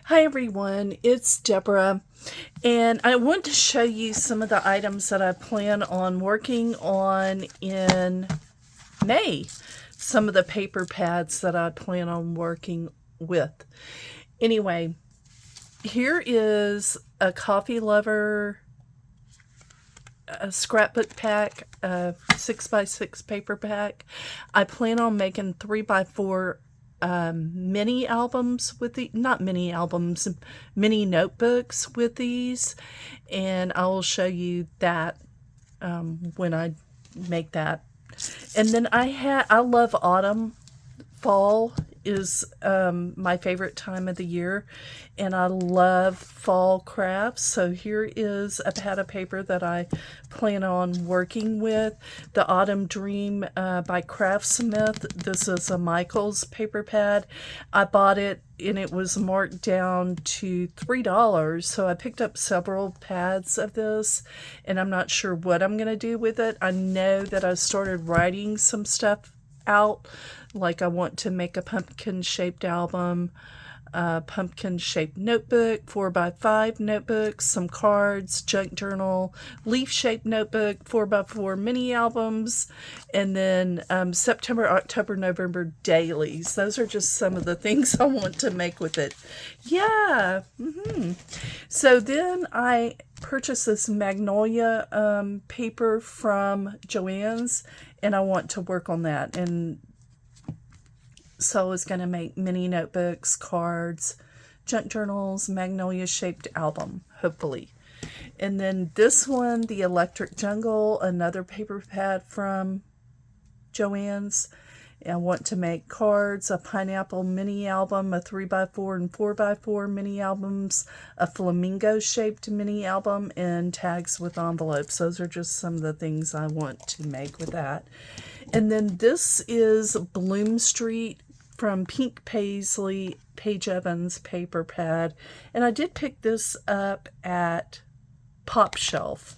Hi everyone, it's Deborah, and I want to show you some of the items that I plan on working on in May. Some of the paper pads that I plan on working with. Anyway, here is a coffee lover a scrapbook pack, a 6x6 paper pack. I plan on making 3x4 mini albums with the not mini albums, mini notebooks with these, and I will show you that when I make that. And then I love autumn. Fall is my favorite time of the year, and I love fall crafts. So here is a pad of paper that I plan on working with. The Autumn Dream by Craftsmith. This is a Michaels paper pad. I bought it and it was marked down to $3. So I picked up several pads of this, and I'm not sure what I'm going to do with it. I know that I started writing some stuff out, like I want to make a pumpkin shaped album, a pumpkin shaped notebook, 4x5 notebooks, some cards, junk journal, leaf shaped notebook, 4x4 mini albums, and then September, October, November dailies. Those are just some of the things I want to make with it. Yeah. So then I purchased this Magnolia paper from Joann's, and I want to work on that. And so I was going to make mini notebooks, cards, junk journals, Magnolia shaped album, hopefully. And then this one, the Electric Jungle, another paper pad from Joann's. I want to make cards, a pineapple mini album, a 3x4 and 4x4 mini albums, a flamingo shaped mini album, and tags with envelopes. Those are just some of the things I want to make with that. And then this is Bloom Street from Pink Paisley, Paige Evans paper pad. And I did pick this up at Pop Shelf.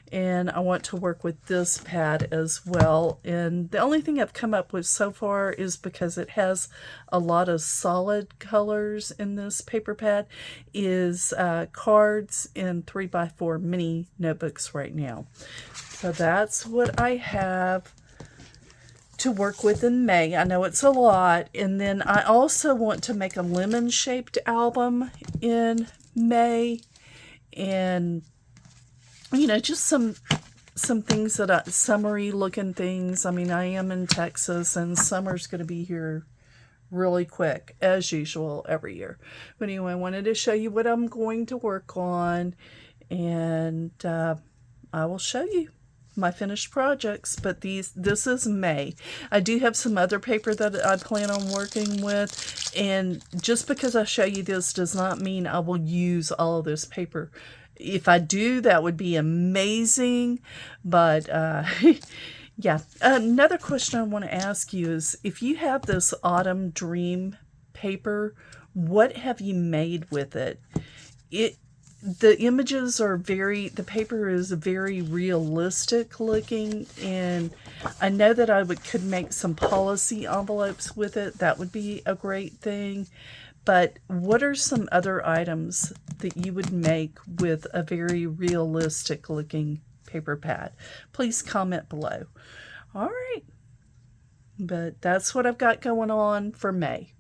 And I want to work with this pad as well. And the only thing I've come up with so far is, because it has a lot of solid colors in this paper pad, is cards in 3x4 mini notebooks right now. So that's what I have to work with in May. I know it's a lot. And then I also want to make a lemon shaped album in May, and just some things that summery looking things. I mean, I am in Texas, and summer's going to be here really quick, as usual, every year. But anyway, I wanted to show you what I'm going to work on, and I will show you my finished projects. But this is May. I do have some other paper that I plan on working with, and just because I show you this does not mean I will use all of this paper. If I do, that would be amazing. But yeah. Another question I want to ask you is, if you have this Autumn Dream paper, what have you made with it? The images are the paper is very realistic looking, and I know that I could make some policy envelopes with it. That would be a great thing. But what are some other items that you would make with a very realistic looking paper pad? Please comment below. All right. But that's what I've got going on for May.